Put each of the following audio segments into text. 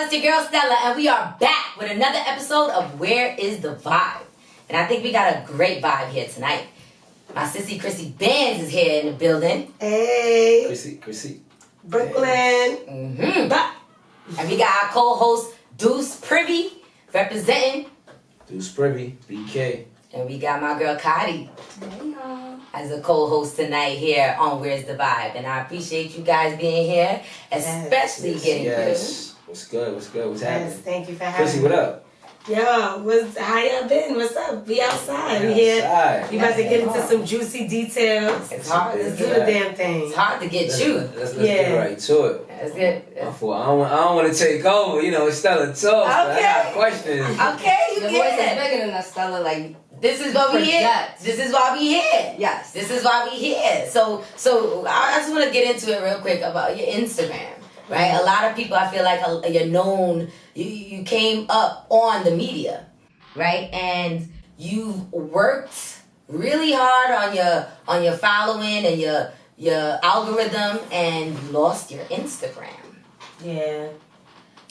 y'all, it's your girl Stella, and we are back with another episode of Where is the Vibe? And I think we got a great vibe here tonight. My sissy Cryssy Bandz is here in the building. Hey. Cryssy. Brooklyn. And we got our co-host Deuce Privi representing. Deuce Privi, BK. And we got my girl Kadi as a co-host tonight here on Where's the Vibe. And I appreciate you guys being here, especially getting Yes. What's good? What's happening? Thank you for having Cryssy, me. what up? Yo, how y'all been? What's up? We outside. We here. We about to get into some juicy details. It's hard. Let's do the damn thing. It's hard to get you. Let's get right to it. That's good. I don't want to take over. You know, it's Stella talks. But I got questions. Okay, you Your get voice is it. bigger than us, Stella. Like, This is what we here. Project. This is why we here. yes. This is why we here. So I just want to get into it real quick about your Instagram, right? A lot of people, I feel like you're known. You came up on the media, right? And you've worked really hard on your following and your algorithm, and you lost your Instagram. Yeah.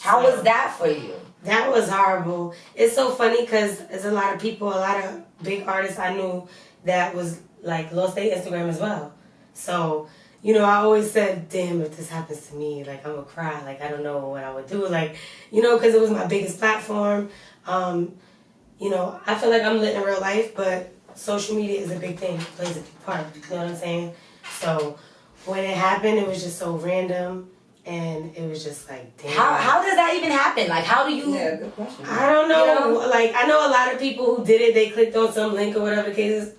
How was that for you? That was horrible. It's so funny because there's a lot of people, a lot of big artists I knew that was like lost their Instagram as well. So, you know, I always said, damn, if this happens to me, like I'm gonna cry. Like I don't know what I would do. Like, you know, because it was my biggest platform. You know, I feel like I'm lit in real life, but social media is a big thing. It plays a big part. You know what I'm saying? So when it happened, it was just so random. And it was just like, damn. How does that even happen? Like, how do you... Yeah, good question. I don't know. You know? Like, I know a lot of people who did it. They clicked on some link or whatever the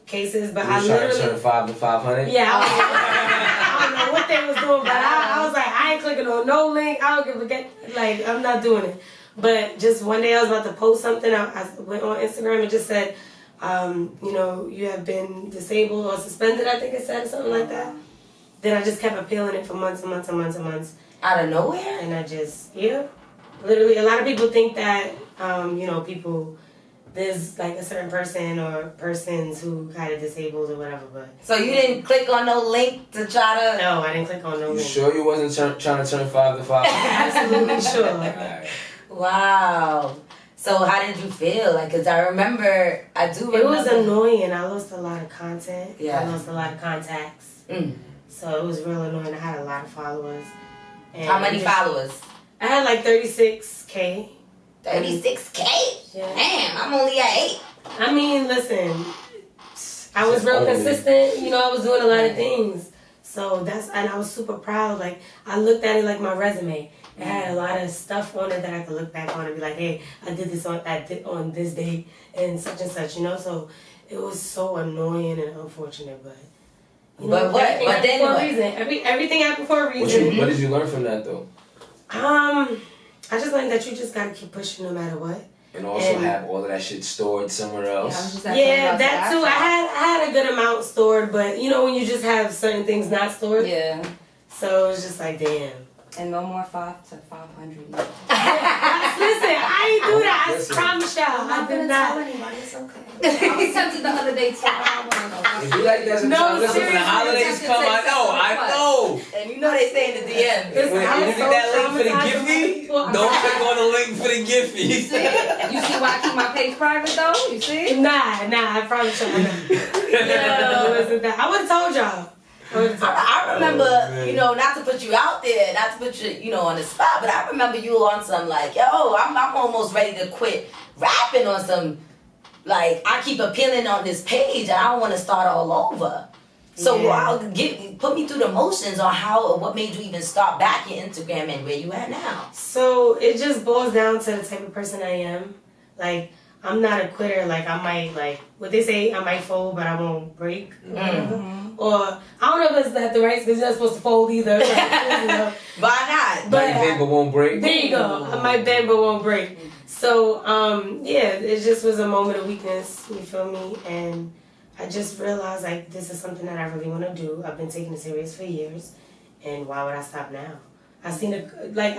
cases, but I You trying to literally... turn 5 to 500? Yeah, I don't know what they was doing, but I was like, I ain't clicking on no link. I don't give a get. Like, I'm not doing it. But just one day I was about to post something. I went on Instagram and just said, you know, you have been disabled or suspended, I think it said, or something like that. Then I just kept appealing it for months and months and months and months. Out of nowhere? And I just, literally, a lot of people think that, you know, there's like a certain person or persons who kind of disabled or whatever, but. So you didn't click on no link to try to... No, I didn't click on no You link. sure you wasn't trying to turn 5 to 500? Absolutely sure. Alright. Wow. So how did you feel? Like, because I remember, It was annoying. I lost a lot of content. Yeah. I lost a lot of contacts. So it was real annoying. I had a lot of followers. And How many followers? I had like 36K. 36K? Yeah. Damn, I'm only at 8. I mean, listen, I was real consistent. You know, I was doing a lot of things. So and I was super proud. Like, I looked at it like my resume. It had a lot of stuff on it that I could look back on and be like, hey, I did on this date and such, you know? So it was so annoying and unfortunate, but... You know, But then for a reason. Everything happened for a reason. What did you learn from that, though? I just learned that you just gotta keep pushing no matter what. And also have all of that shit stored somewhere else. Yeah, that too. I had a good amount stored, but you know when you just have certain things not stored. Yeah. So it was just like, damn. And no more 5 to 500. Listen, I ain't do that. I promise y'all. I did not. Anybody. It's okay. I was tempted the other day too. I don't know. If you like that sometimes, listen, when the holidays come, I know. And you know they say in the DM. When you get that link for the Giphy, don't click on the link for the Giphy. You see why I keep my page private though? You see? Nah, I promise y'all. No, it wasn't that. I would have told y'all. I remember, you know, not to put you out there, not to put you, you know, on the spot, but I remember you on some like, yo, I'm almost ready to quit rapping on some, like, I keep appealing on this page and I don't want to start all over. So put me through the motions on what made you even start back your Instagram and where you at now. So it just boils down to the type of person I am. Like, I'm not a quitter. Like, I might, like, what they say, I might fold, but I won't break. Or, I don't know if that's the right, because you're not supposed to fold either. Like, you know. Why not? Might bend but won't break. There you go. I might bend but won't break. So, it just was a moment of weakness, you feel me? And I just realized, like, this is something that I really want to do. I've been taking it serious for years. And why would I stop now? I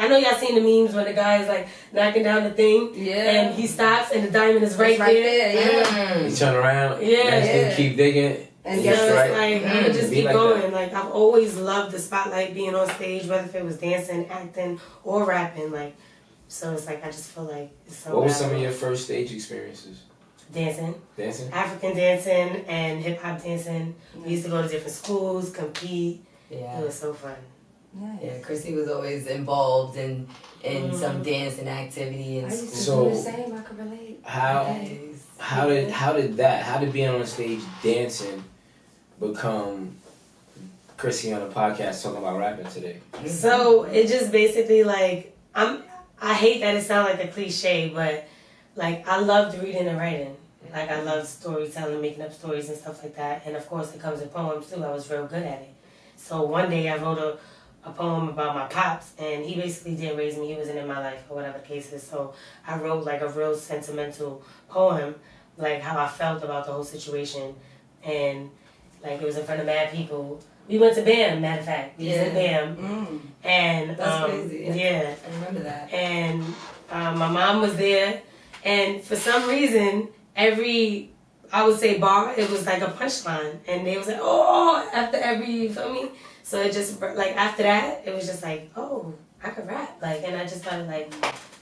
know y'all seen the memes when the guy is like knocking down the thing, and he stops and the diamond is right there. You turn around, and keep digging. And it's like, I'm gonna just keep going. Like, I've always loved the spotlight, being on stage, whether if it was dancing, acting, or rapping. Like, So it's like I just feel like it's so. What were some of your first stage experiences? Dancing. Dancing? African dancing and hip hop dancing. We used to go to different schools, compete. Yeah. It was so fun. Yeah, Cryssy was always involved in some dancing activity in I used to school. do the same. I could relate. How did being on stage dancing become Cryssy on a podcast talking about rapping today? So it just basically like I hate that it sounds like a cliche, but like I loved reading and writing. Like I loved storytelling, making up stories and stuff like that. And of course it comes in poems too. I was real good at it. So one day I wrote a poem about my pops, and he basically didn't raise me. He wasn't in my life or whatever the case is. So I wrote like a real sentimental poem, like how I felt about the whole situation. And like it was in front of mad people. We went to BAM, matter of fact. We was in BAM. And that's crazy. Yeah. I remember that. And my mom was there. And for some reason, I would say bar, it was like a punchline. And they was like, oh, after every, you feel me? So it just, like, after that, it was just like, oh, I could rap. Like, and I just started like.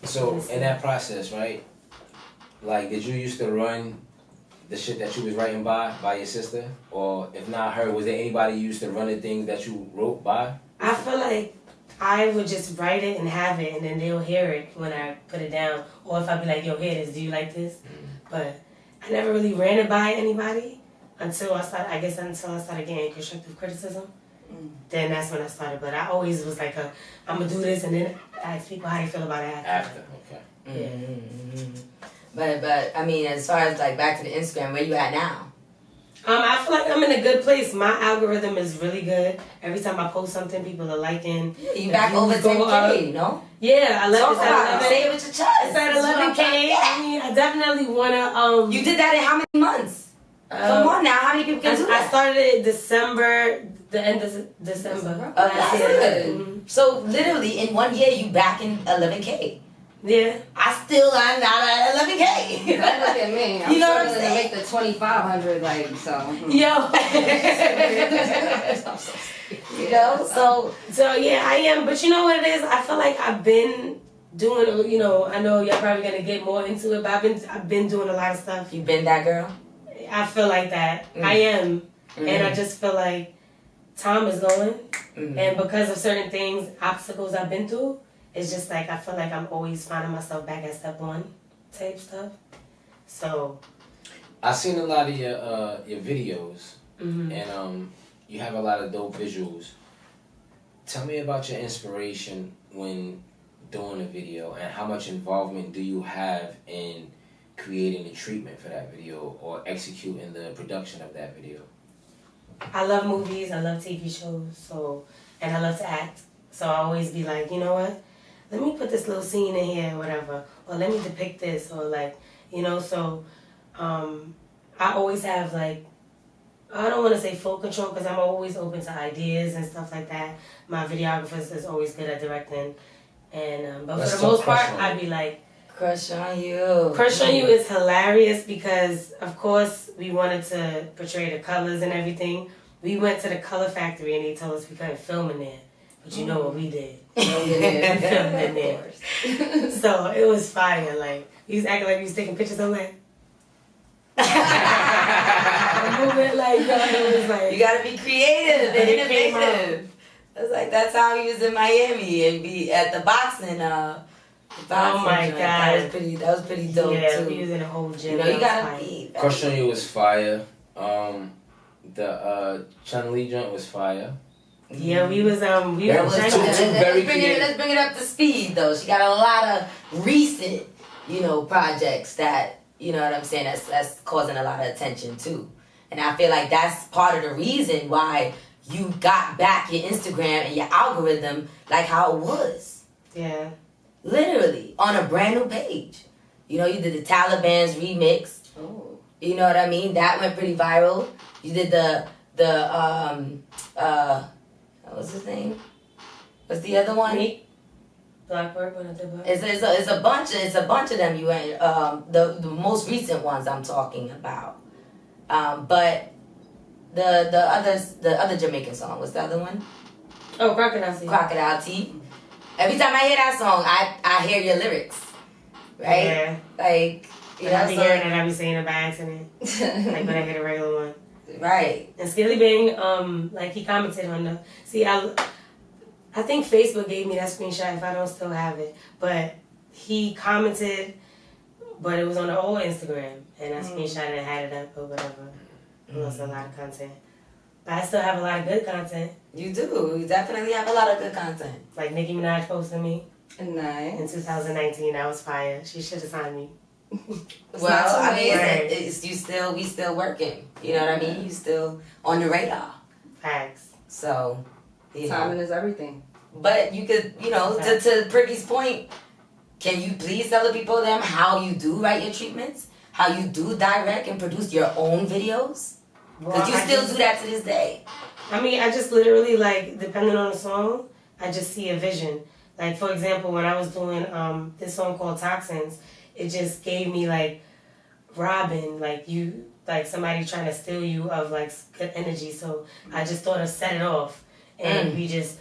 So, in that process, right? Like, did you used to run the shit that you was writing by your sister? Or if not her, was there anybody you used to run the things that you wrote by? I feel like I would just write it and have it, and then they'll hear it when I put it down. Or if I be like, yo, hear this, do you like this? But I never really ran it by anybody until I started getting constructive criticism. Then that's when I started. But I always was like, I'm going to do this, and then I ask people how they feel about it after. Okay. Yeah. But I mean, as far as like back to the Instagram, where you at now? I feel like I'm in a good place. My algorithm is really good. Every time I post something, people are liking. Yeah, you back over 10K, no? Yeah, I love it. Say it with your chest. It's at 11K. I mean, I definitely wanna. You did that in how many months? Come on now, how many people can do that? I started it December, the end of December. That's good. So literally in 1 year, you back in 11K. Yeah. I still am not at 11K. Look at me. I'm You know what I'm struggling to saying? make the 2,500, like, so. Yo. You know, so yeah, I am. But you know what it is? I feel like I've been doing. You know, I know y'all probably gonna get more into it, but I've been doing a lot of stuff. you been that girl. I feel like that. I am, and I just feel like time is going, and because of certain things, obstacles I've been through, it's just like I feel like I'm always finding myself back at step one type stuff. So I've seen a lot of your videos, and you have a lot of dope visuals. Tell me about your inspiration when doing a video, and how much involvement do you have in creating the treatment for that video or executing the production of that video? I love movies, I love TV shows, and I love to act. So I always be like, you know what? Let me put this little scene in here or whatever, or let me depict this, or like, you know, so I always have like, I don't want to say full control because I'm always open to ideas and stuff like that. My videographer is always good at directing, and but for the most part, I'd be like, Crush on You. Crush on You is hilarious because, of course, we wanted to portray the colors and everything. We went to the color factory and they told us we couldn't film in there. But you know what we did. We filmed in there. So it was fire. Like, he was acting like he was taking pictures. I'm like, moving like, it was like, you gotta be creative and innovative. That's how he was in Miami and be at the boxing. Oh my God, that was pretty dope yeah, too. we was in a whole gym. You know, you gotta be. Crush on You was fire. The Chun-Li joint was fire. Yeah, we was we That were was trying let's bring it up to speed though. She got a lot of recent, projects that, you know what I'm saying, that's causing a lot of attention too. And I feel like that's part of the reason why you got back your Instagram and your algorithm like how it was. Yeah. Literally, on a brand new page. You did the Taliban's remix. Oh. You know what I mean? That went pretty viral. You did the what was his name? What's the other one? Blackbird, what other bird? It's a bunch of them. You went the most recent ones I'm talking about. But the other Jamaican song, what's the other one? Oh, Crocodile Teeth. Crocodile Teeth. every time I hear that song, I hear your lyrics, right? Yeah. Like, you know, I be hearing it, I be saying it by accident. Like when I hear the regular one. Right. And Skilly Bang, like he commented on the, see, I think Facebook gave me that screenshot if I don't still have it. But he commented, but it was on the old Instagram. And I screenshotted and had it up or whatever. It was a lot of content. But I still have a lot of good content. You do. You definitely have a lot of good content. Like Nicki Minaj posted me Nice. in 2019. That was fire. She should have signed me. Well, I mean, Right. we still working. You know what I mean? You still on the radar. Facts. So, you know. Timing is everything. But you could, you know, to Privi's point, can you please tell the people them how you do write your treatments? How you do direct and produce your own videos? Because you still do that to this day. I mean, I just literally, like, depending on the song, I just see a vision. Like, for example, when I was doing this song called Toxins, it just gave me, like, robbing, like, somebody trying to steal you of, like, good energy. So I just thought of Set It Off. And we just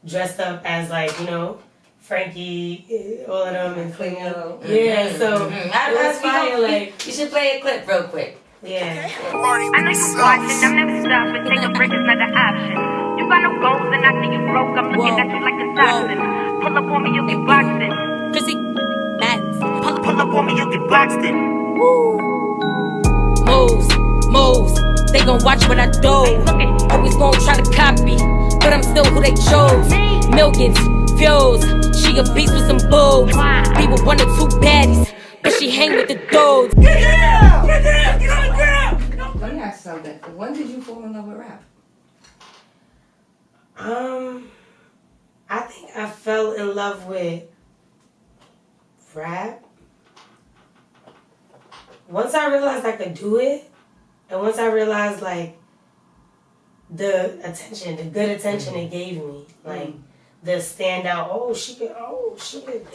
dressed up as, like, you know, Frankie, all of them. And Cleo. yeah, so it was fire, like... You should play a clip real quick. Yeah. I know you watching, I'm never stopping. Take a break is not an option. You got no goals and I think you broke. I'm looking at you like a toxin. Pull up on me, you'll get boxing. Cryssy Bandz. Pull up on me, you'll get boxed in. Moves, they gon' watch what I do. Always gon' try to copy, but I'm still who they chose. Millions, views, she a beast with some boobs. Be with one or two baddies, but she hang with the dudes. Let me ask you something. When did you fall in love with rap? I think I fell in love with rap once I realized I could do it, and once I realized like the good attention it gave me, like the standout. Oh, she could.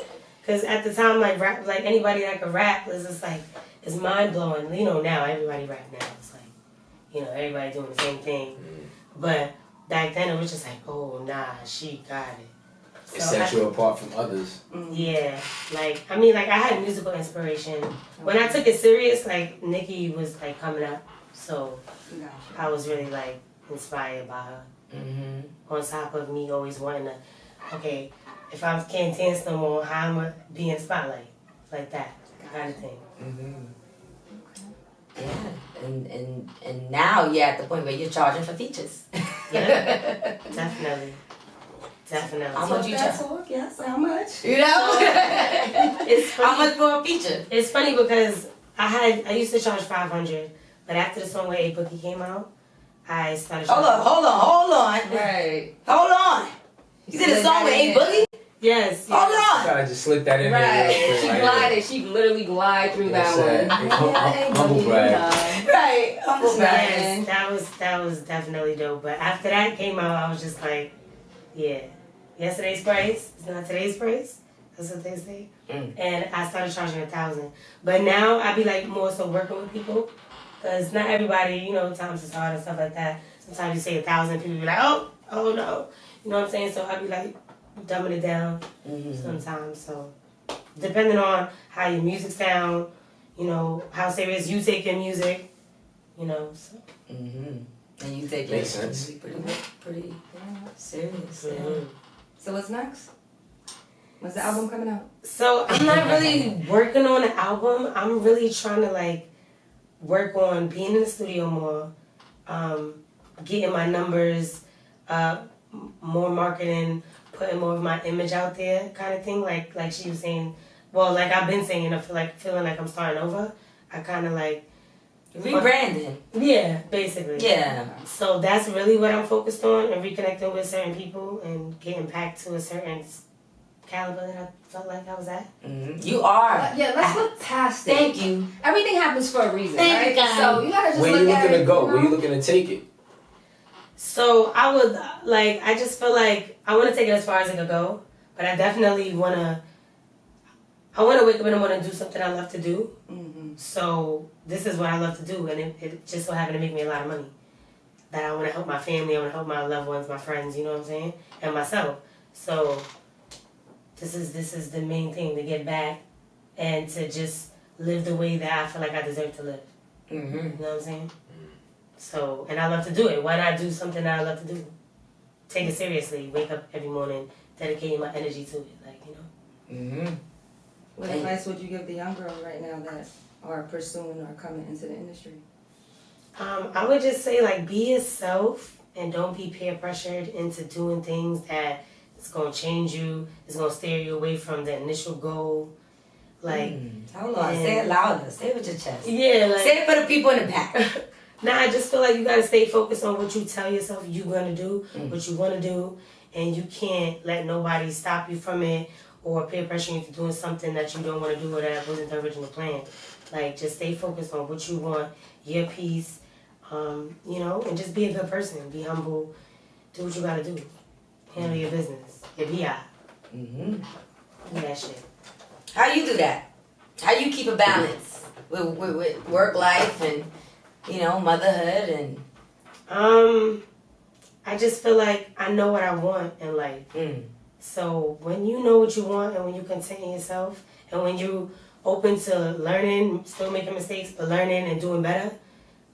Because at the time, like rap, like anybody that could rap was just like it's mind blowing. You know, now everybody rap now. It's like, you know, everybody doing the same thing, but back then it was just like, oh nah, she got it. It set you apart from others. Yeah, like I mean, like I had musical inspiration. When I took it serious, like Nicki was like coming up, so I was really like inspired by her. On top of me always wanting to, okay, if I can't dance no more, how am I be in spotlight, like that kind of thing. Yeah, and now you're at the point where you're charging for features. Yeah, definitely. How much you charge? Yes, how much? You know? It's funny. How much for a feature? It's funny because I used to charge $500, but after the song with A Boogie came out, I started. Hold on. Right. Hold on. You did a song with A Boogie? Yes. Hold on. Try to just slip that in Right. there. She glided. She literally glided through that one. Humble brag. Right. Humble brag. Yes, that was definitely dope. But after that came out, I was just like, yeah, yesterday's price is not today's price. That's what they say. And I started charging $1,000. But now I be like more so working with people, because not everybody, you know, times is hard and stuff like that. Sometimes you say 1,000, people be like, oh no, you know what I'm saying? So I be like dumbing it down sometimes. So depending on how your music sound, you know, how serious you take your music, you know. So. And you take Makes your sense. pretty serious. So what's next? When's the album coming out? So I'm not really working on an album. I'm really trying to like work on being in the studio more, getting my numbers up, more marketing, putting more of my image out there, kind of thing. Like she was saying, well, like I've been saying, I feel like feeling like I'm starting over. I kind of like rebranding. Yeah, basically. Yeah. So that's really what I'm focused on, and reconnecting with certain people and getting back to a certain caliber that I felt like I was at. You are. Yeah, let's look past it. Thank you. Everything happens for a reason, Thank right? you, guys. So you gotta just Where look you at looking it, to go? you know? Where you looking to take it? So I would like. I just feel like I want to take it as far as it could go, but I definitely want to. I want to wake up and I want to do something I love to do. So this is what I love to do, and it just so happened to make me a lot of money. That I want to help my family, I want to help my loved ones, my friends. You know what I'm saying, and myself. So this is the main thing, to get back and to just live the way that I feel like I deserve to live. Mm-hmm. You know what I'm saying? So, and I love to do it. Why not do something that I love to do? Take it seriously. Wake up every morning, dedicating my energy to it. Like, you know. Mm-hmm. What advice would you give the young girls right now that are pursuing or coming into the industry? I would just say, like, be yourself and don't be peer pressured into doing things that is going to change you, is going to steer you away from the initial goal. Like, hold on, say it louder. Say it with your chest. Yeah, like, say it for the people in the back. Nah, I just feel like you got to stay focused on what you tell yourself you're going to do, what you want to do, and you can't let nobody stop you from it or peer pressure you to doing something that you don't want to do or that wasn't the original plan. Like, just stay focused on what you want, your peace, you know, and just be a good person. Be humble. Do what you got to do. Handle your business. Your BI. Mm-hmm. Do that shit. How you do that? How you keep a balance with work life and, you know, motherhood and... I just feel like I know what I want in life. So when you know what you want and when you content yourself and when you open to learning, still making mistakes, but learning and doing better,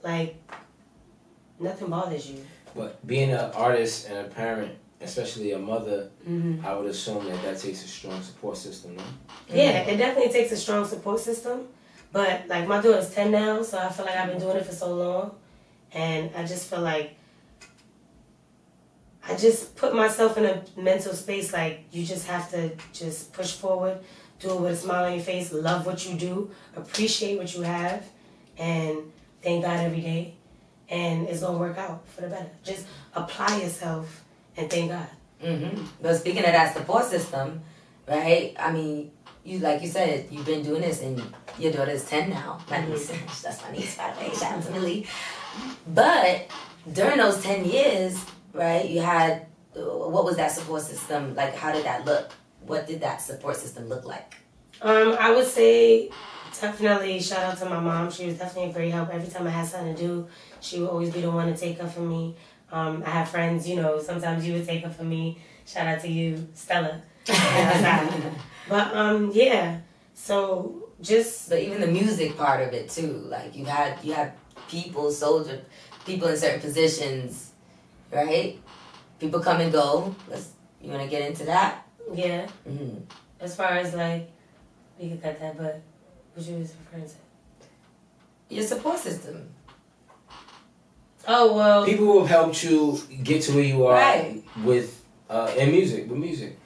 like, nothing bothers you. But being an artist and a parent, especially a mother, I would assume that takes a strong support system, no? Yeah, it definitely takes a strong support system. But, like, my daughter's 10 now, so I feel like I've been doing it for so long. And I just feel like I just put myself in a mental space, like, you just have to just push forward, do it with a smile on your face, love what you do, appreciate what you have, and thank God every day. And it's going to work out for the better. Just apply yourself and thank God. Mm-hmm. But speaking of that support system, right, I mean, you like you said, you've been doing this and your daughter's 10 now. My niece, that's my niece, by the way, shout out to Millie. But during those 10 years, right, you had, what was that support system? Like, how did that look? What did that support system look like? I would say definitely shout out to my mom. She was definitely a great help. Every time I had something to do, she would always be the one to take up for me. I have friends, you know, sometimes you would take up for me. Shout out to you, Stella. But, yeah, so just... But even the music part of it, too. Like, you had people, people in certain positions, right? People come and go. You want to get into that? Yeah. Mm-hmm. As far as, like, we could cut that, but what you was referring to? Your support system. Oh, well... People who have helped you get to where you are right. with music.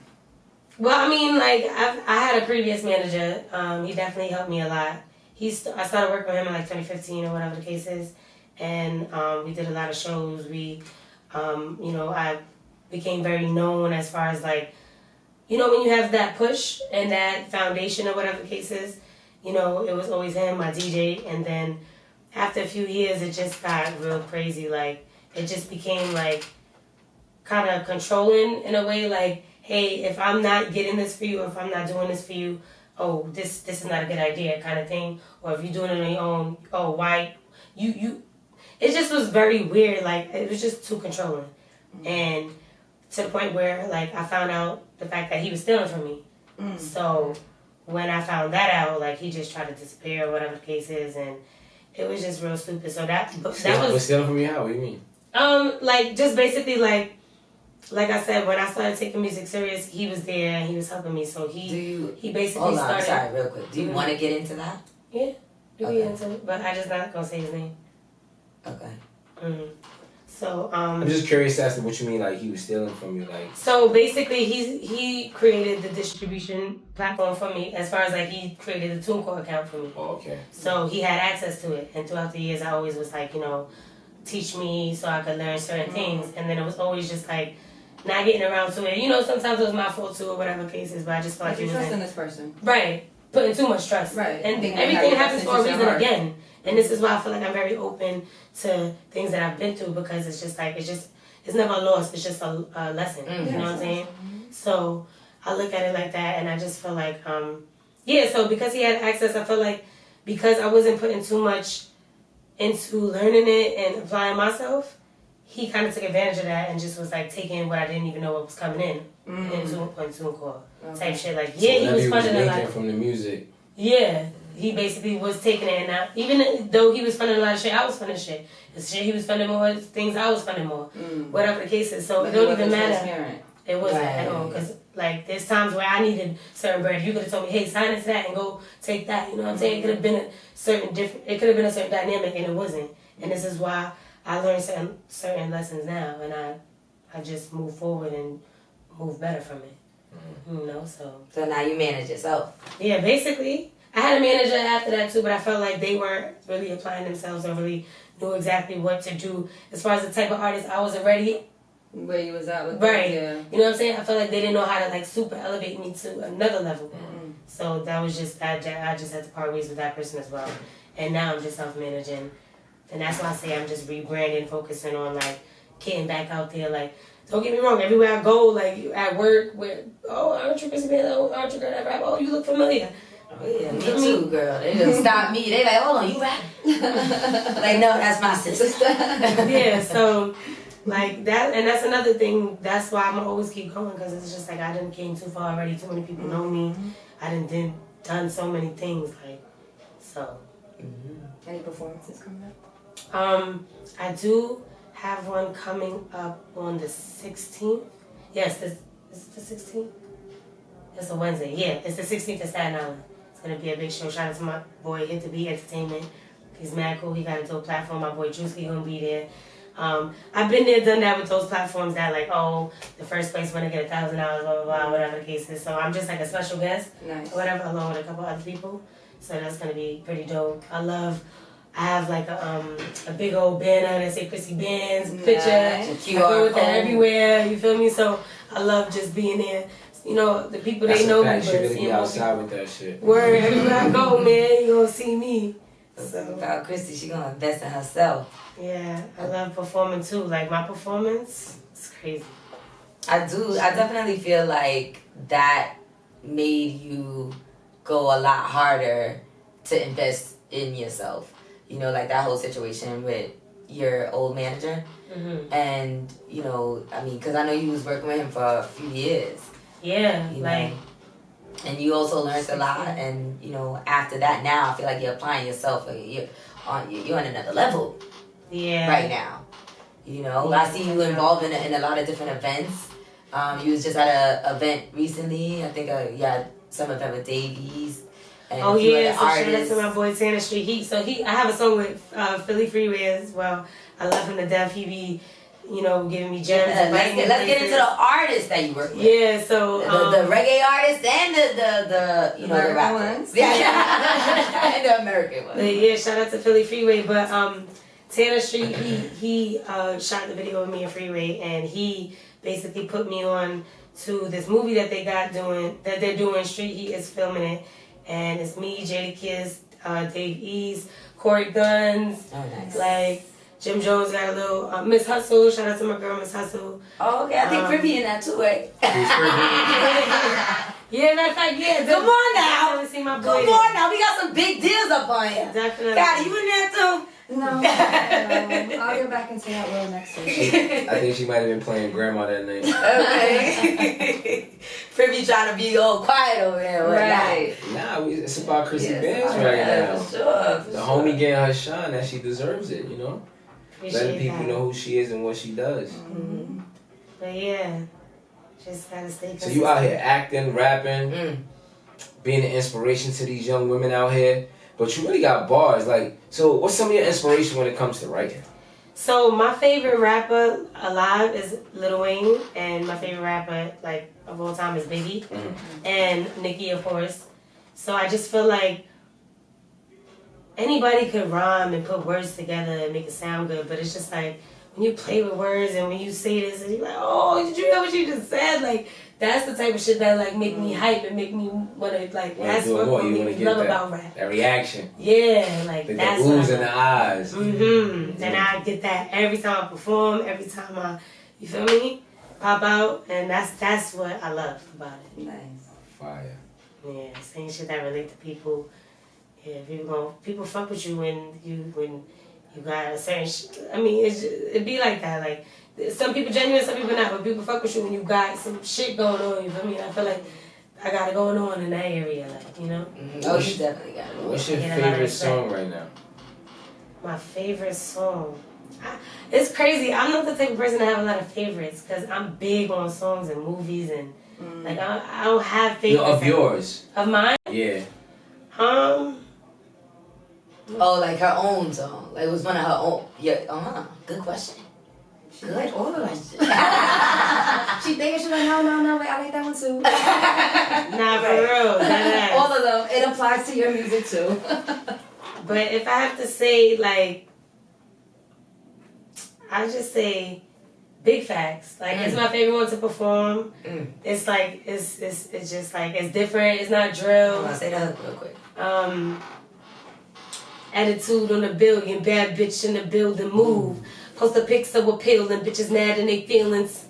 Well, I mean, like, I had a previous manager. He definitely helped me a lot. I started working with him in, like, 2015 or whatever the case is. And we did a lot of shows. We, you know, I became very known as far as, like, you know, when you have that push and that foundation or whatever the case is, you know, it was always him, my DJ. And then after a few years, it just got real crazy. Like, it just became, like, kind of controlling in a way, like, hey, if I'm not getting this for you, or if I'm not doing this for you, oh, this is not a good idea kind of thing. Or if you're doing it on your own, oh, why? You. It just was very weird. Like, it was just too controlling. Mm-hmm. And to the point where, like, I found out the fact that he was stealing from me. Mm-hmm. So when I found that out, like, he just tried to disappear or whatever the case is. And it was just real stupid. So that was... Stealing from you? How? What do you mean? Like, just basically, like I said, when I started taking music serious, he was there and he was helping me. So he basically hold on, started... sorry, real quick. Do you want to get into that? Yeah, get into it. But I just not going to say his name. Okay. Mm-hmm. So, I'm just curious as to what you mean, like, he was stealing from you, like... So, basically, he created the distribution platform for me, as far as, like, he created a TuneCore account for me. Oh, okay. So, he had access to it. And throughout the years, I always was like, you know, teach me so I could learn certain things. And then it was always just, like, not getting around to it. You know, sometimes it was my fault, too, or whatever cases, but I just felt like he was trusting this person. Right. Putting too much trust. Right. And everything happens for a reason again. And this is why I feel like I'm very open to things that I've been through, because it's just like, it's never a loss. It's just a lesson. You know what I'm saying? Mm-hmm. So I look at it like that, and I just feel like, so because he had access, I feel like because I wasn't putting too much into learning it and applying myself, he kind of took advantage of that and just was like taking what I didn't even know what was coming in. in TuneCore type shit. Like, So yeah, he whatever was funding a making lot. from the music. Yeah, he basically was taking it, and even though he was funding a lot of shit, I was funding shit. The shit he was funding more, things I was funding more. Whatever the case is, so it don't even matter. It wasn't at all, because like there's times where I needed certain bread. You could have told me, hey, sign into that and go take that. You know what I'm saying? It could have been a certain a certain dynamic, and it wasn't. And this is why I learned certain lessons now, and I just move forward and move better from it. You know, so now you manage yourself. Yeah, basically. I had a manager after that too, but I felt like they weren't really applying themselves or really knew exactly what to do as far as the type of artist I was already. Where you was at with right. Yeah. You know what I'm saying? I felt like they didn't know how to like super elevate me to another level. So that was just I just had to part ways with that person as well. And now I'm just self-managing, and that's why I say I'm just rebranding, focusing on like getting back out there. Like, don't get me wrong, everywhere I go, like at work, where aren't you Cryssy Bandz? Oh, aren't you girl that rap? Oh, you look familiar. Oh, yeah, me too, girl. They just stop me. They like, hold on, you rap? Like, no, that's my sister. Yeah, so like that, and that's another thing. That's why I'm gonna always keep going, because it's just like I done came too far already. Too many people know me. I done so many things, like so. Any performances coming up? I do have one coming up on the 16th. Yes, is it the 16th? It's a Wednesday. Yeah, it's the 16th in Staten Island. It's gonna be a big show. Shout out to my boy Hit to Be Entertainment. He's mad cool. He got a dope platform. My boy Drewski gonna be there. I've been there, done that with those platforms that like, the first place wanna get $1,000, blah blah blah, whatever the case is. So I'm just like a special guest, Nice. or whatever, along with a couple other people. So that's gonna be pretty dope. I have like a big old banner that say Cryssy Bandz picture. Nice. I go with that everywhere. You feel me? So I love just being there. You know, the people That's they know a me, fact. but She really seeing be more outside people. with that shit. Word, everywhere I go, man, you gonna see me. So about Cryssy, she gonna invest in herself. Yeah, I love performing too. Like my performance, it's crazy. I definitely feel like that made you go a lot harder to invest in yourself. You know, like that whole situation with your old manager. And, you know, I mean, because I know you was working with him for a few years. Yeah, You like. know? And you also learned a lot. And, you know, after that now, I feel like you're applying yourself. You're on another level right now. You know, I see you involved in a lot of different events. You was just at an event recently. I think you had some event with Davies. And Oh yeah, so shout out artists. to my boy Tanner Street. I have a song with Philly Freeway as well. I love him to death. He be, you know, giving me gems. Yeah, let's get into the artists that you work with. Yeah, so the reggae artists and the you know the rappers. Yeah, and the American ones. Yeah, shout out to Philly Freeway. But Tanner Street, he shot the video with me and Freeway, and he basically put me on to this movie that they're doing. Street Heat is filming it. And it's me, Jada Kiss, Dave East, Corey Guns, like Jim Jones got a little Miss Hustle. Shout out to my girl Miss Hustle. Oh, okay. I think Privi in that too, right? Yeah, matter of fact, yeah. Come on now. See my boy. Come on now. We got some big deals up on here. Definitely. God, you in there too? No, I'll get back into that role next week. I think she might have been playing grandma that night. Okay. Privi trying to be all quiet over there. Right. Nah, it's about Cryssy Bandz right now. For The homie getting her shine that she deserves it, you know? Appreciate Letting people that. know who she is and what she does. But yeah, just gotta stay consistent. So you out here acting, rapping, being an inspiration to these young women out here. But you really got bars. Like, so what's some of your inspiration when it comes to writing? So my favorite rapper alive is Lil Wayne, and my favorite rapper like of all time is Biggie, and Nicki, of course. So I just feel like anybody could rhyme and put words together and make it sound good, but it's just like when you play with words and when you say this and you're like, oh, did you hear what you just said? Like that's the type of shit that like make me hype and make me wanna like that's what you make wanna me get love that, about rap. that reaction. Yeah, like that's The what oohs I in the eyes. And I get that every time I perform, every time I, you feel me, pop out, and that's what I love about it. Nice. Fire. Yeah, saying shit that relate to people. Yeah, people fuck with you when you got a certain. I mean, it be like that. Like some people genuine, some people not, but people fuck with you when you got some shit going on, you feel me? I feel like I got it going on in that area, like, you know? Oh, you definitely got it. What's your favorite song right now? My favorite song? It's crazy. I'm not the type of person to have a lot of favorites, because I'm big on songs and movies, and like, I don't have favorites. Of yours? Of mine? Yeah. Oh, like her own song. Like it was one of her own. Yeah. Good question. She like all of them. question. She thinking she's like, no, wait, I like that one too. Nah, for real. All of them. It applies to your music too. But if I have to say, like, I just say Big Facts. Like, it's my favorite one to perform. It's like, it's just like, it's different. It's not drill. I'll say that real quick. Attitude on a billion, bad bitch in the building, move. Post the pics so appealing, bitches mad and they feelings.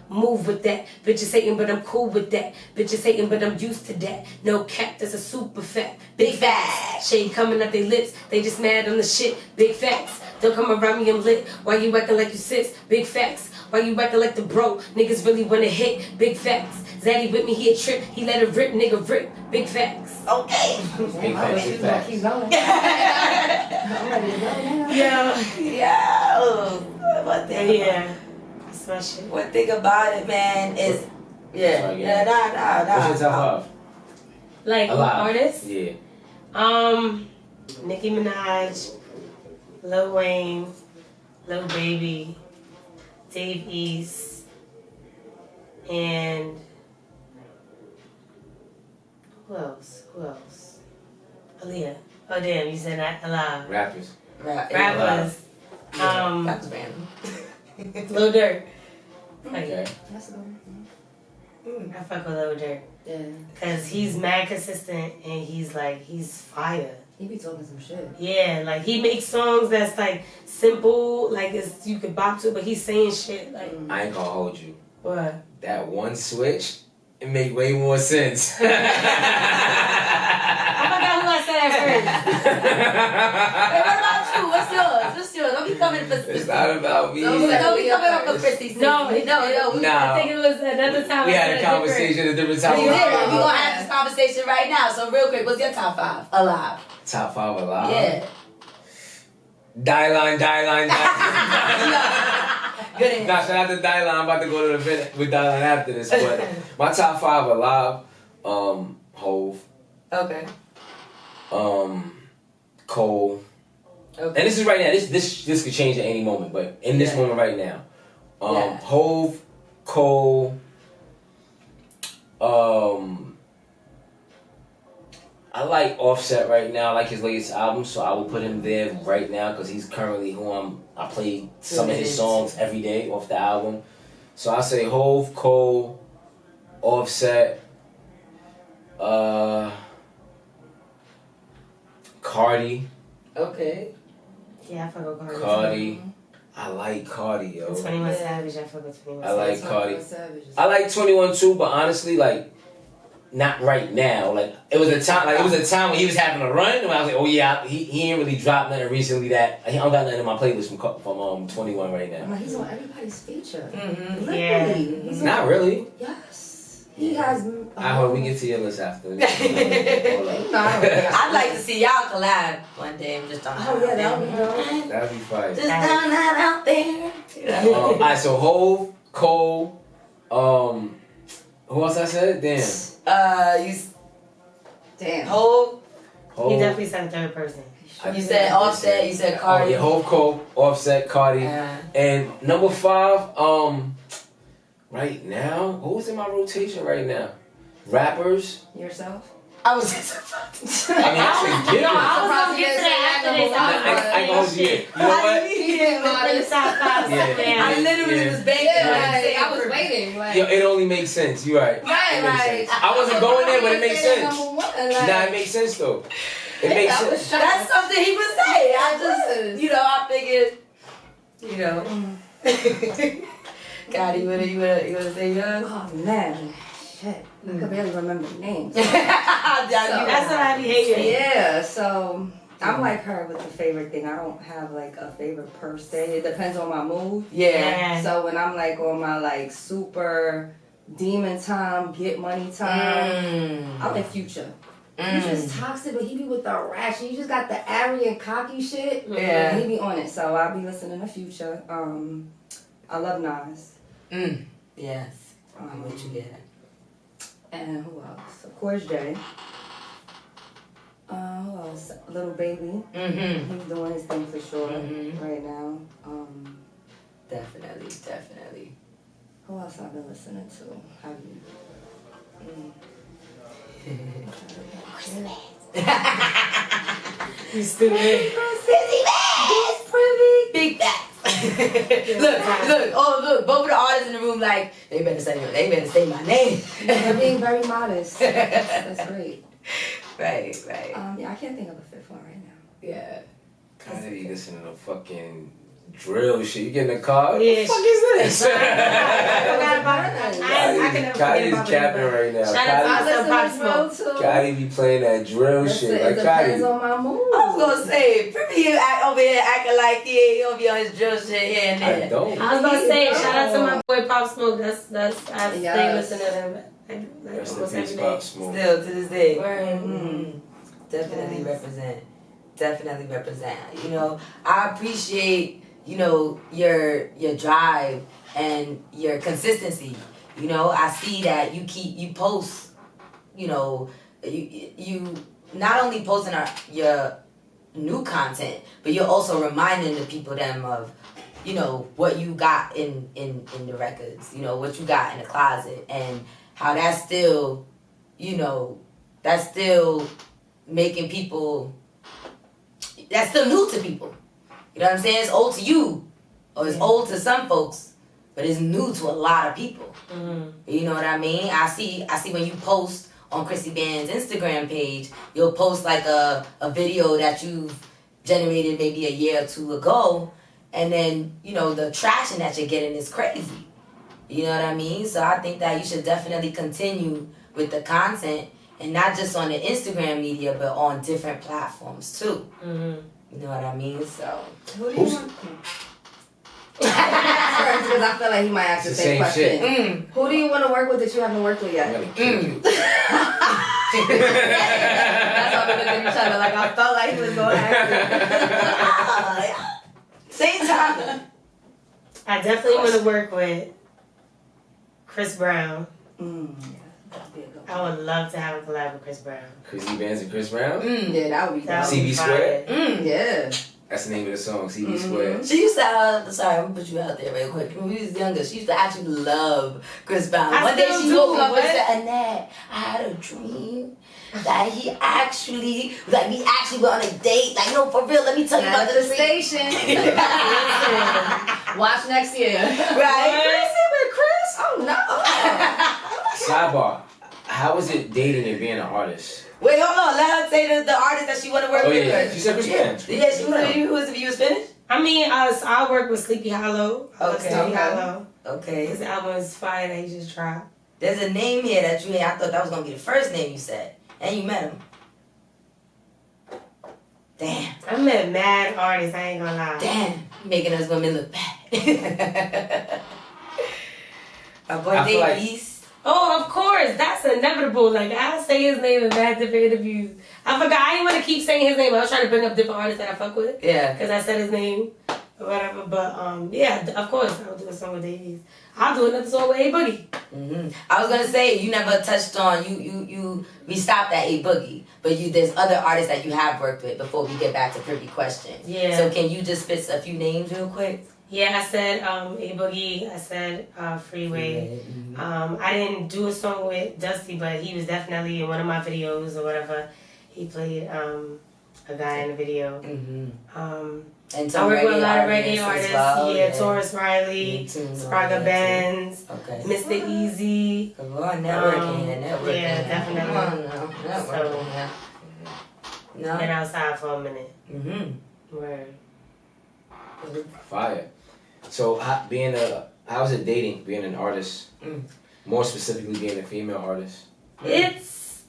Move with that. Bitches hating, but I'm cool with that. Bitches hating, but I'm used to that. No cap, that's a super fact. Big facts. Shade coming out their lips, they just mad on the shit. Big facts. Don't come around me, I'm lit. Why you acting like you sis? Big facts. Why you acting like the bro? Niggas really wanna hit. Big facts. Zaddy with me, he a trip. He let it rip, nigga rip. Big facts. Okay. Big facts, big facts. Keep going. I'm ready to go now. Yeah. One thing. Yeah. That's my shit. One thing about it, man, is nah. What's your top 5? Like, Alive. artists? Yeah. Nicki Minaj, Lil Wayne, Lil Baby, Dave East, and who else? Aaliyah. Oh damn, you said not alive. Rappers. Rappers. That's random. Lil Durk. Okay. That's good. I fuck with Lil Durk. Yeah. Cause he's mad consistent and he's fire. He be talking some shit. Yeah, like he makes songs that's like simple, like it's you could bop to, but he's saying shit like. I ain't gonna hold you. What? That one switch, it make way more sense. I forgot who I said at first. Hey, what about you? What's yours? Don't be coming for It's not about me. Don't be coming up for Chrissy. No. Nah. I think it was another time. We I had said a it conversation, a different time. We did. We're gonna have this conversation right now. So real quick, what's your top 5 alive? Top 5 alive? Yeah. Die line. Good answer. Nah, shout out to Die Line. I'm about to go to the event with Die Line after this. But my top 5 alive, Hove, Okay. Cole. Okay. And this is right now. This could change at any moment, but in this moment right now, Hove, Cole, I like Offset right now. I like his latest album, so I will put him there right now because he's currently who I play some of his songs every day off the album. So I say Hove, Cole, Offset, Cardi. Okay. Yeah, I fuck with Cardi. Cardi. I like Cardi, yo. 21 Savage, I fuck with 21 I like Cardi. Savage. I like 21 too, but honestly, like, not right now. Like, it was a time when he was having a run, and I was like, oh yeah, he ain't really dropped nothing recently that I don't got nothing in my playlist from 21 right now. He's on everybody's feature. Mm-hmm. Yeah. He's Not really. Yes. He has. I hope we get to your list after. Hold up. I'd like to see y'all collab one day. I'm just throwing Oh yeah, that would be dope. That'd be fire. Just throwing that out there. Alright, so Hove, Cole, who else I said? Damn. Damn. Hove. He definitely said a third person. You said Offset. You said Cardi. Oh yeah, Hove, Cole, Offset, Cardi, and number 5. Right now, who's in my rotation right now? Rappers. Yourself. I was just about to say. I mean, that's a given. I was gonna get to that after this. I go here. You know what? I literally was begging. I was waiting. Yo, it only makes sense. You're right. It makes sense. I wasn't going there, but it makes sense. Nah, it makes sense though. It makes sense. That's something he would say. I just, I figured, God, you wanna say yours? Oh man, shit. I could barely remember names. That's what I be hating. Yeah, so I'm like her with the favorite thing. I don't have like a favorite per se. It depends on my mood. Yeah. So when I'm like on my like super demon time, get money time, I'm in Future. Future's toxic, but he be with the ratchet. You just got the arrogant, cocky shit. Yeah. And he be on it. So I'll be listening to Future. I love Nas. Yes. I'm what you get. And who else? Of course, Jay. Who else? Little Baby. He's doing his thing for sure right now. Definitely. Who else I've been listening to? Have you? You stupid. Cryssy Bandz! Privi! Big facts. Look, both of the artists in the room like, they better say my name. They're being very modest. That's great. Right. Yeah, I can't think of a fifth one right now. Yeah. Kadi listening to fucking drill shit. You get in the car? Yeah, What the fuck is this? I forgot about it. I can never forget Kadi's about capping it. right now. Shout out I to listen Pop to Smoke. drill too. Kadi be playing that drill Listen, shit. it Like depends Kadi. on my mood. I was gonna say, Privi over here acting like he don't be on his drill shit here and there. I don't. I was gonna say, shout out to my boy Pop Smoke. That's I stay Yes. listening to him. Like Rest in almost peace, every Pop day. Smoke. Still to this day. Word. Definitely represent. You know, I appreciate, you know, your drive and your consistency. You know, I see that you post, you know, you not only posting your new content, but you're also reminding the people them of, you know, what you got in the records, you know, what you got in the closet, and how that's still, you know, that's still making people, that's still new to people. You know what I'm saying? It's old to you, or it's old to some folks, but it's new to a lot of people. You know what I mean? I see when you post on Cryssy Bandz Instagram page, you'll post like a video that you've generated maybe a year or two ago, and then, you know, the traction that you're getting is crazy. You know what I mean? So I think that you should definitely continue with the content, and not just on the Instagram media, but on different platforms too. You know what I mean? So Who do you want? Because I feel like he might ask the It's the same same question. shit. Who do you want to work with that you haven't worked with I'm yet? gonna kill you. That's how we looked at each other. Like I felt like he was going to ask same time. I definitely want to work with Chris Brown. That'd be a good one. I would love to have a collab with Chris Brown. Cryssy Bandz and Chris Brown? Yeah, that would be That dope. would be CB Square? fire. Yeah. That's the name of the song, CB Square. She used to, sorry, I'm gonna put you out there real quick. When we was younger, she used to actually love Chris Brown. I One day still she do, woke up and what? said, Annette, I had a dream that we actually were on a date. Like, no, for real, let me tell you about the dream. Manifestation. Watch next year. Right? Cryssy with Chris? Oh, no. Sidebar. How is it dating and being an artist? Wait, hold on. Let her say the artist that she want to work Oh, with. yeah. She said Chris Brown. Yeah, she was. Who was if you was finished? I mean, I work with Sleepy Hollow. I love Okay. Sleepy Hollow. Okay. His album is fire that he just dropped. There's a name here that you. I thought that was gonna be the first name you said, and you met him. Damn. I met mad artists, I ain't gonna lie. Damn. You making us women look bad. My boy I feel like- Davies. Oh, of course. That's inevitable. Like, I say his name in bad different interviews. I forgot. I didn't want to keep saying his name. I was trying to bring up different artists that I fuck with. Yeah. Because I said his name or whatever. But, yeah, of course, I'll do a song with Davies. I'll do another song with A Boogie. I was gonna say you never touched on we stopped at A Boogie, but there's other artists that you have worked with before we get back to Privi question. Yeah. So can you just spit a few names real quick? Yeah, I said A Boogie. I said Freeway. I didn't do a song with Dusty, but he was definitely in one of my videos or whatever. He played a guy in the video. And I work with a lot of reggae reggae artists. as well, yeah, Taurus Riley, Me too, Spraga yeah, Benz, Okay. Mr. Easy. Come on, networking. Yeah, definitely. Come on now, networking. No. Been outside for a minute. Word. Fire. So, how's it dating, being an artist? More specifically, being a female artist? It's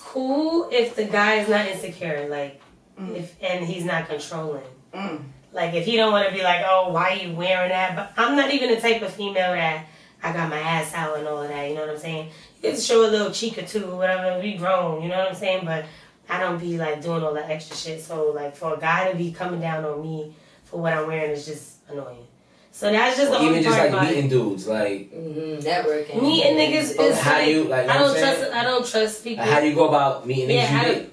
cool if the guy is not insecure. Like, and he's not controlling. Like, if he don't want to be like, oh, why are you wearing that? But I'm not even the type of female that I got my ass out and all of that, you know what I'm saying? You can show a little cheek or two or whatever, we grown, you know what I'm saying? But I don't be, like, doing all that extra shit. So, like, for a guy to be coming down on me for what I'm wearing is just annoying. So that's just the only even part just like meeting dudes, like networking. Meeting niggas is how like, you like. I don't trust people. How you go about meeting niggas? You date?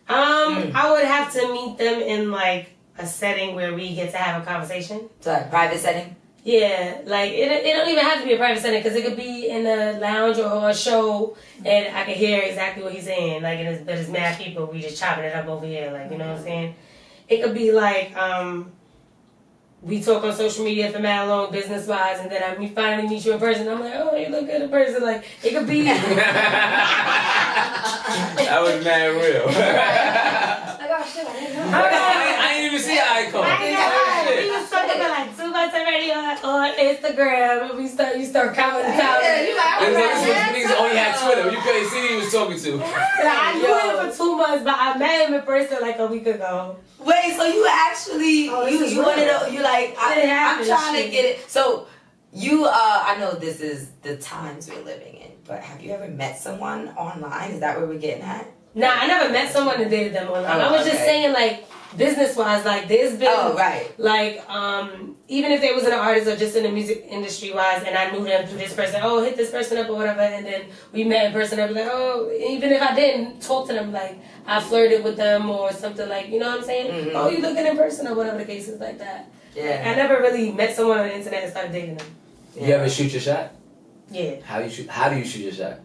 I would have to meet them in like a setting where we get to have a conversation. So like private setting. Yeah, like it don't even have to be a private setting because it could be in a lounge or a show, and I can hear exactly what he's saying. Like, but it's mad people. We just chopping it up over here. Like, you know what I'm saying? It could be like we talk on social media for mad long business wise, and then we finally meet you in person. I'm like, oh, you look good in person. Like, it could be. That was mad real. Like, oh shit, I didn't know. I didn't even see an icon. We was talking about like 2 months already on Instagram, and you start counting the time. Yeah, you like, Niggas only had Twitter. You couldn't see who he was talking to. I knew him for 2 months, but I met him in person like a week ago. Wait, so you actually you wanted to, you like I'm trying to get it. So you I know this is the times we're living in, but have you ever met someone online? Is that where we're getting at? Nah, I never met someone and dated them online. I was just saying, like, business-wise, like, there's been, like, even if they was an artist or just in the music industry-wise, and I knew them through this person, oh, hit this person up or whatever, and then we met in person, I'd be like, oh, even if I didn't talk to them, like, I flirted with them or something, like, you know what I'm saying? Mm-hmm. Oh, you looking in person or whatever the case is, like that. Yeah. I never really met someone on the internet and started dating them. Yeah. You ever shoot your shot? Yeah. How do you shoot your shot?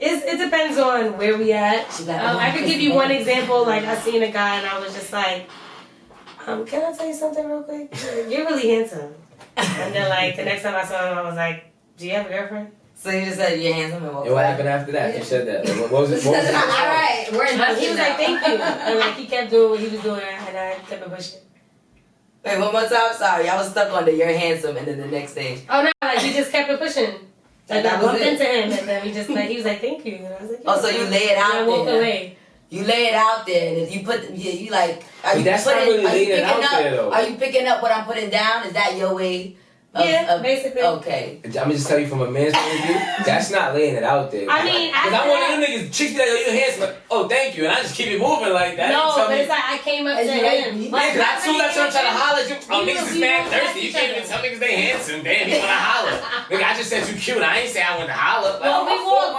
It depends on where we at. I could give you one example. Like, I seen a guy and I was just like, can I tell you something real quick? You're really handsome. And then, like, the next time I saw him, I was like, do you have a girlfriend? So you just said you're handsome and what happened after that? You said that. What was it? All right, he was like, thank you. And, like, he kept doing what he was doing, and I kept it pushing. Wait, one more time? Sorry, I was stuck on the you're handsome and then the next stage. Oh, no, like, he just kept it pushing. Like, I bumped into him, and then he was like, thank you. And I was like, oh, so you lay it out there. I walked away. You lay it out there, and if you put, you like, are you that's not really laying it out there, though. Are you picking up what I'm putting down? Is that your way? Basically. Okay. I'm gonna just tell you from a man's point of view, that's not laying it out there. I mean, because I want them niggas, chicks be like, yo, you're handsome. Like, oh, thank you. And I just keep it moving like that. No, but it's like, I came up to him. Because I soon as I'm trying to holler at you, oh, niggas is mad thirsty. You can't even tell niggas they handsome. Damn, you wanna holler. Nigga, I just said you cute. I ain't say I wanted to holler. Like, well, we walk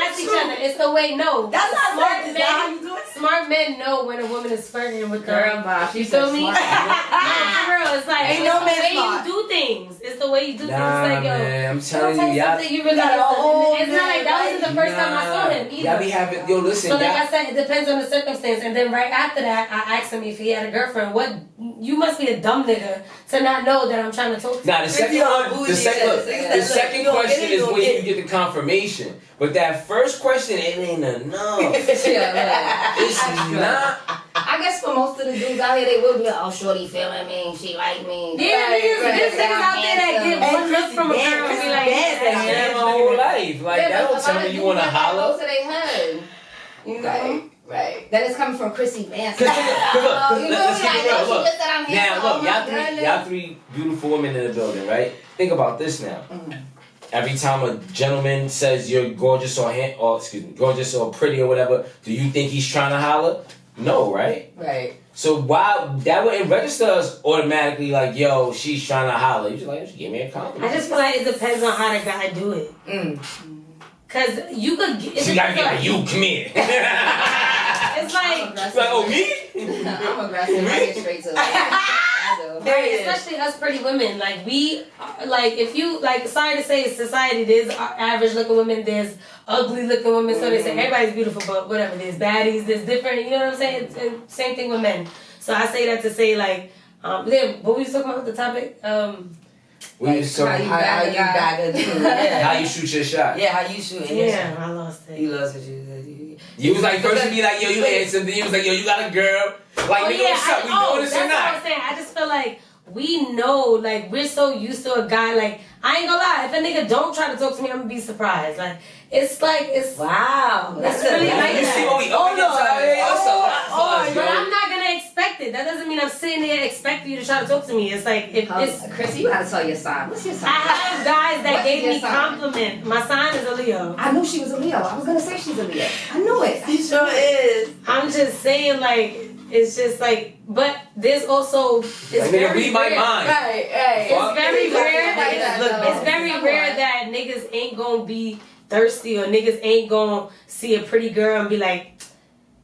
past each other. It's the way, no. That's not smart men. How you do it? Smart men know when a woman is flirting with girl, them. You feel me? For real, it's like, it's the way you do things. It's the way you do things. It's like, yo, man, I'm telling you, y'all. You really it's not like that wasn't the first time I saw him either. Y'all be having, yo, listen. So like I said, it depends on the circumstance. And then right after that, I asked him if he had a girlfriend. What? You must be a dumb nigga to not know that I'm trying to talk to you. Nah, the second question is when you get the confirmation. But that first question, it ain't enough. It's not. I guess for most of the dudes out here, they will be like, oh, shorty feeling me, she like me. Yeah, there's niggas out there that get one look from a girl and be like, yeah, my whole life. Like, that don't tell me you want to holler. Go to their head. You know? Right. Then it's coming from Cryssy Bandz. Now, look, y'all three beautiful women in the building, right? Think about this now. Every time a gentleman says you're gorgeous gorgeous or pretty or whatever, do you think he's trying to holler? No, right? Right. So why that wouldn't register us automatically like, yo, she's trying to holler. You just like, she gave me a compliment. I just feel like it depends on how the guy do it. Cause you could get. She gotta be like, you come here. It's like, oh, me? I'm aggressive. I get straight to it. Especially us pretty women. Like, we, like, if you, like, sorry to say, society, there's average looking women, there's ugly looking women, so they say everybody's beautiful, but whatever, there's baddies, there's different, you know what I'm saying? And same thing with men. So I say that to say, like, what we was talking about the topic? How you shoot your shot. Yeah, how you shoot. Yeah, I lost it. You lost it. You was like, first you be like, yo, you handsome. Then you was like, yo, you got a girl. Like, nigga, what's up? We doing this or not? That's what I'm saying. I just feel like we know, like, we're so used to a guy. Like, I ain't gonna lie. If a nigga don't try to talk to me, I'm gonna be surprised. Like, it's like, it's... Wow. It's really like you that. see what we up against out here? It's a That doesn't mean I'm sitting there expecting you to try to talk to me. It's like, if it's... Chris, you gotta tell your sign. What's your sign? I have guys that What gave is your me sign? compliment. My sign is a Leo. I knew she was a Leo. I was gonna say she's a Leo. I knew it. She sure is. I'm just saying, like, it's just like, but there's also, it's Like, nigga, very read my rare. mind. Right. It's very rare. Like that, though. It's very rare that niggas ain't gonna be thirsty or niggas ain't gonna see a pretty girl and be like,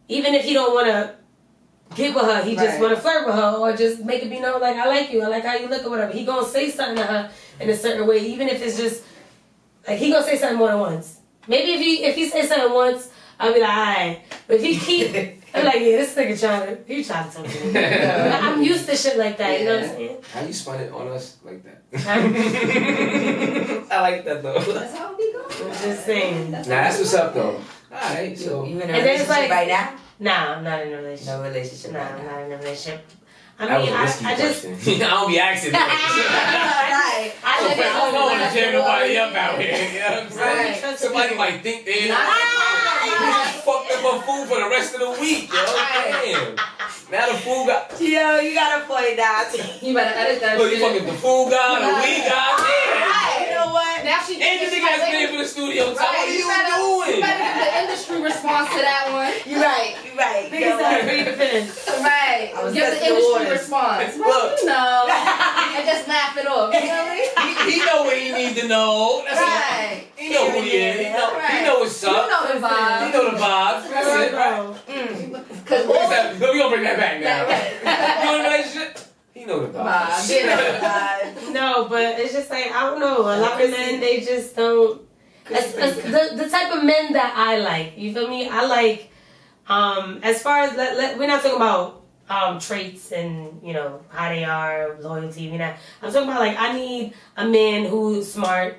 even if he don't wanna get with her, he just Right. wanna flirt with her or just make it be known like, I like you, I like how you look or whatever. He gonna say something to her in a certain way, even if it's just like he gonna say something more than once. Maybe if he say something once, I'll be like, alright. But if he keep I'm like, yeah, this nigga trying to talk to me. I'm used to shit like that, you know what I'm saying? How you spun it on us like that? I like that though. That's how it be going. I'm just saying. Nah, that's what's up though. Alright, so You in a And then it's relationship like- right now? Nah, I'm not in a relationship. No relationship Nah, right I'm now. not in a relationship. I that mean, was a risky I just... question. I don't be asking that. Right. I don't want to jam nobody up out here. You know what I'm saying? Right. Somebody might think they Not just fucked up her food for the rest of the week, yo. Damn. Now the food got. Yo, you got a point now. You better edit that Look, you shit. fucking the food guy, the weed guy. Damn. You know what? Now she And the nigga that's paying for the studio. So Right, what are you better doing? give the industry response to that one. You right. You right. Niggas that agree to finish. Right. I was Give the testing the industry waters. response. Look. Well, you know. And just laugh it off. You know what I mean? He know what he need to know. That's Right. He know who he is. He Right. know what's You up. know the vibe. He know the vibes. That's it, right? Cause Look, all we gonna bring that back now. Right. You in a relationship? He know the vibes. vibes. You know. No, but it's just like, I don't know. A lot of men, they just don't... the type of men that I like, you feel me? I like, as far as, we're not talking about traits and, you know, how they are, loyalty, I'm talking about, like, I need a man who's smart,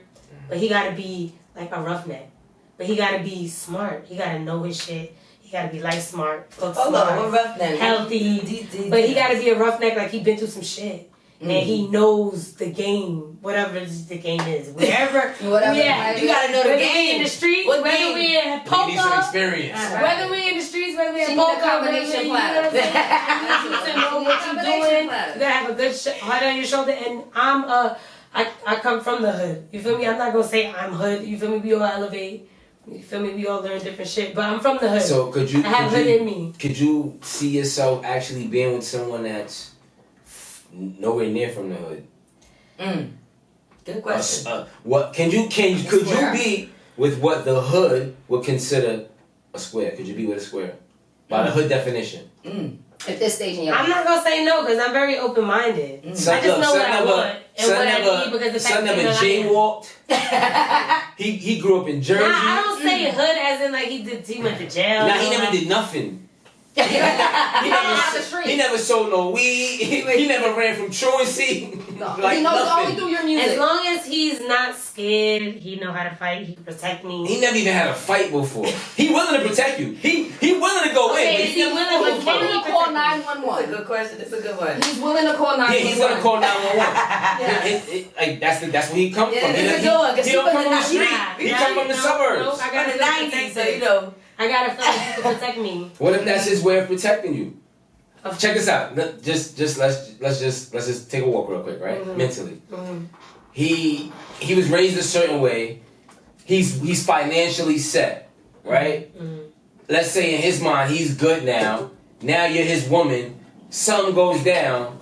but he gotta be, like, a roughneck. But he gotta be smart. He gotta know his shit. He gotta be life smart, cook Hold smart, on, we're rough now. healthy. But he gotta be a roughneck, like he been through some shit. And he knows the game, whatever the game is. Wherever, Whatever. yeah, You gotta know the whether we game. in the streets, What whether game? we in He needs some poker, experience. whether we in the streets, whether we She in need a poker, combination you know what I'm saying? platter. You need to know what you're Combination doing. platter. You gotta have a good heart on your shoulder. And I come from the hood. You feel me? I'm not gonna say I'm hood. You feel me? We all elevate. You feel me? We all learn different shit. But I'm from the hood. So could you? I have hood in me. Could you see yourself actually being with someone that's nowhere near from the hood? Good question. What could you be with what the hood would consider a square? Could you be with a square by the hood definition? At this stage in your I'm life. not gonna say no because I'm very open-minded. I just know what I want and what I need because the fact son that never jaywalked. he grew up in Jersey. Nah, I don't say hood as in like he went to jail. Nah, he never did nothing. He never sold no weed. He never ran from truancy. No. Like He knows nothing. only through your music. As long as he's not scared, he know how to fight. He protect me. He never even had a fight before. He willing to protect you. He willing to go Okay, in. But is he willing to He's willing to call That's a 911. good question. It's a good one. He's willing to call 911. Yeah, he's gonna call 911. Like that's where he come Yeah, from. it's a He good one, 'cause he he don't was come in from the the- street. He come from the suburbs. I From gotta the feel 90s, so protected. you know. I gotta feel like you can protect me. What if that's his way of protecting you? Check this out. Let's just take a walk real quick, right? Mentally. He was raised a certain way. He's financially set, right? Let's say in his mind he's good now. Now you're his woman. Something goes down.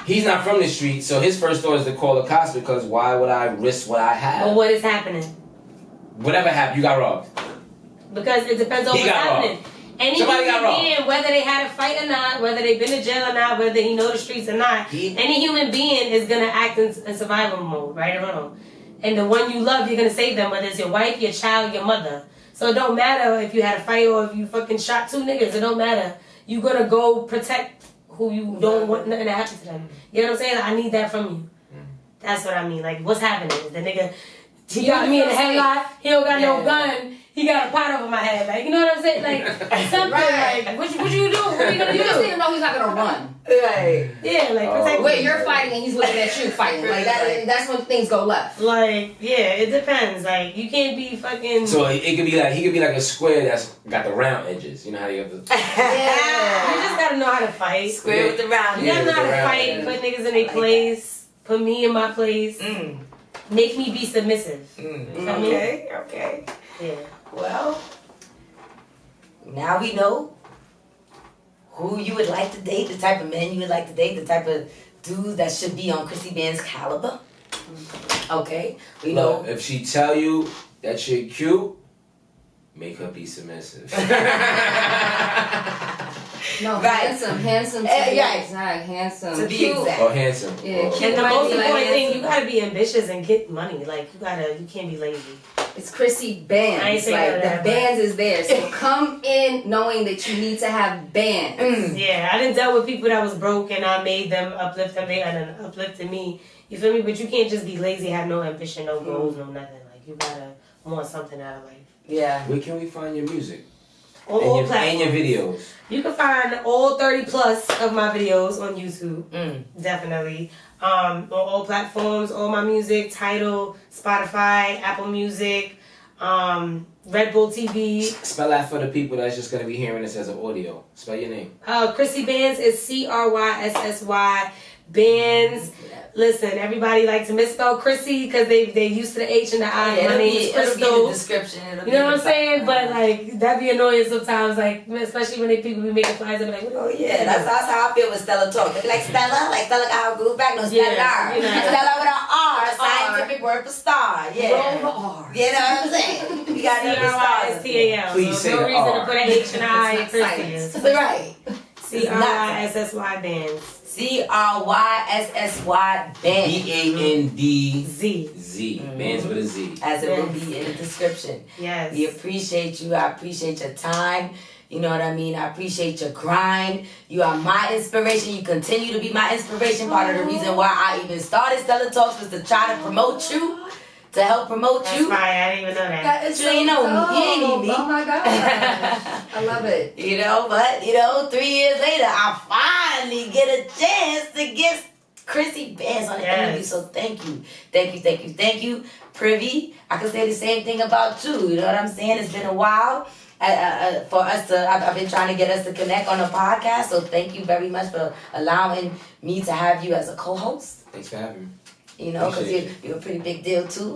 He's not from the street, so his first thought is to call the cops because why would I risk what I have? But what is happening? Whatever happened, you got robbed. Because it depends on He what's got happening. robbed. Any Somebody got human robbed. being, whether they had a fight or not, whether they've been to jail or not, whether he know the streets or not, any human being is gonna act in survival mode, right or wrong. And the one you love, you're gonna save them, whether it's your wife, your child, your mother. So it don't matter if you had a fight or if you fucking shot two niggas. It don't matter. You're gonna go protect who you don't want nothing to happen to them. You know what I'm saying? I need that from you. That's what I mean. Like, what's happening? The nigga, he got me in a headlock. He don't got no gun. he got a pot over my head. Like, you know what I'm saying? Like, something Right. like, what you do? What are you gonna You just need do? to know he's not gonna run. Right. Yeah, like, protect Wait, me. you're fighting and he's looking at you fighting. Like that's when things go left. Like, yeah, it depends. Like, you can't be fucking... So it could be like, he could be like a square that's got the round edges. You know how you have the... Yeah. You just gotta know how to fight. Square with the round. You gotta know how to Yeah, fight, yeah. put niggas in their place, put me in my place, Mm. make me be submissive. Okay. Okay. Yeah. Well, now we know who you would like to date, the type of men you would like to date, the type of dudes that should be on Cryssy Bandz caliber. Okay, we know. Look, if she tell you that shit cute, make her be submissive. No, Right. handsome to be Right. exact, handsome. To be Cute. exact. Or handsome. Yeah, Or- cute. And the might most be like important thing, handsome. you gotta be ambitious and get money. Like, you can't be lazy. It's Cryssy I ain't Bandz. saying Like, that, the but- bands is there. So come in knowing that you need to have bands. Yeah, I done dealt with people that was broke and I made them uplift them, and then uplifted me. You feel me? But you can't just be lazy, have no ambition, no goals, no nothing. Like, you gotta want something out of life. Yeah. Where can we find your music? On And all your platforms. videos. You can find all 30 plus of my videos on YouTube. Mm. Definitely. On all platforms, all my music, Tidal, Spotify, Apple Music, Red Bull TV. Spell that for the people that's just going to be hearing this as an audio. Spell your name. Cryssy Bandz is CRYSSY Bandz. Listen, everybody like to misspell Cryssy because they used to the H and the I. Yeah, My name is it'll be in Crystal. the description. It'll You know be what I'm the- saying? But like that be annoying sometimes, like especially when people be making flyers and be like, what Oh yeah, that's how I feel with Stella talk. They be like Stella got her groove back. No, Stella. Yeah, you know. Stella with an R, scientific word for star. Yeah. Roll the R. You know what I'm saying? You got to CRYSTAL. Please So say no the reason R. to put an H and I in It's not Cryssy. science. Right. CRYSSY Bandz. CRYSSY Bandz. BANDZ. Z. Bands with a Z. As it will Yes. be in the description. Yes. We appreciate you. I appreciate your time. You know what I mean? I appreciate your grind. You are my inspiration. You continue to be my inspiration. Part of the reason why I even started Stella Talks was to try to promote you. To help promote That's you. fine. I didn't even know that. That is You ain't know me. You ain't dope. need me. Oh my god. I love it. You know, but 3 years later, I finally get a chance to get Cryssy Bandz on the Yes. interview. So thank you, Privi. I can say the same thing about you. You know what I'm saying? It's been a while for us to. I've been trying to get us to connect on a podcast. So thank you very much for allowing me to have you as a co-host. Thanks for having me. You know, because you're a pretty big deal too.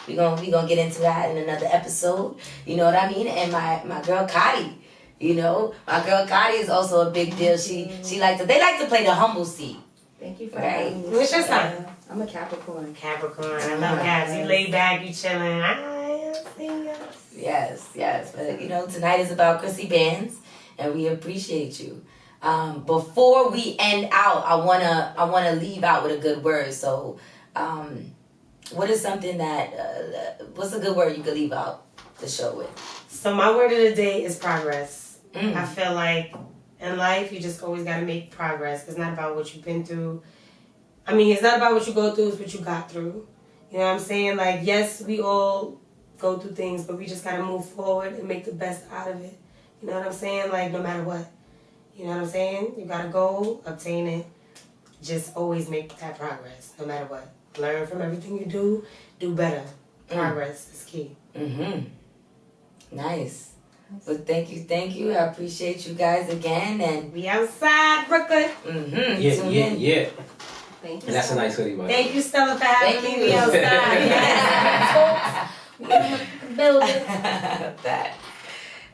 We gonna get into that in another episode. You know what I mean? And my girl Kadi. You know, my girl Kadi is also a big deal. They like to play the humble seat. Thank you for Right. having me. What's your sign? I'm a Capricorn. Capricorn. I love Cabs. You lay back, you chilling. Yes. But tonight is about Cryssy Bandz, and we appreciate you. Before we end out, I wanna leave out with a good word. So, what is something that what's a good word you could leave out the show with? So my word of the day is progress. Mm. I feel like in life you just always gotta make progress. It's not about what you've been through. I mean, it's not about what you go through, it's what you got through. You know what I'm saying? Like, yes, we all go through things, but we just gotta move forward and make the best out of it. You know what I'm saying? Like, no matter what. You know what I'm saying? You gotta go, obtain it. Just always make that progress, no matter what. Learn from everything you do better. Progress is key. Mm-hmm. Nice. Well, thank you. I appreciate you guys again, and We outside, Brooklyn. tune Yeah. Thank you. And that's so a nice much. hoodie, man. Thank you, Stella, for having Thank me. you. We outside. Building. that.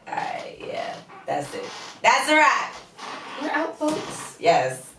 Alright, yeah. That's it. That's a wrap. We're out, folks. Yes.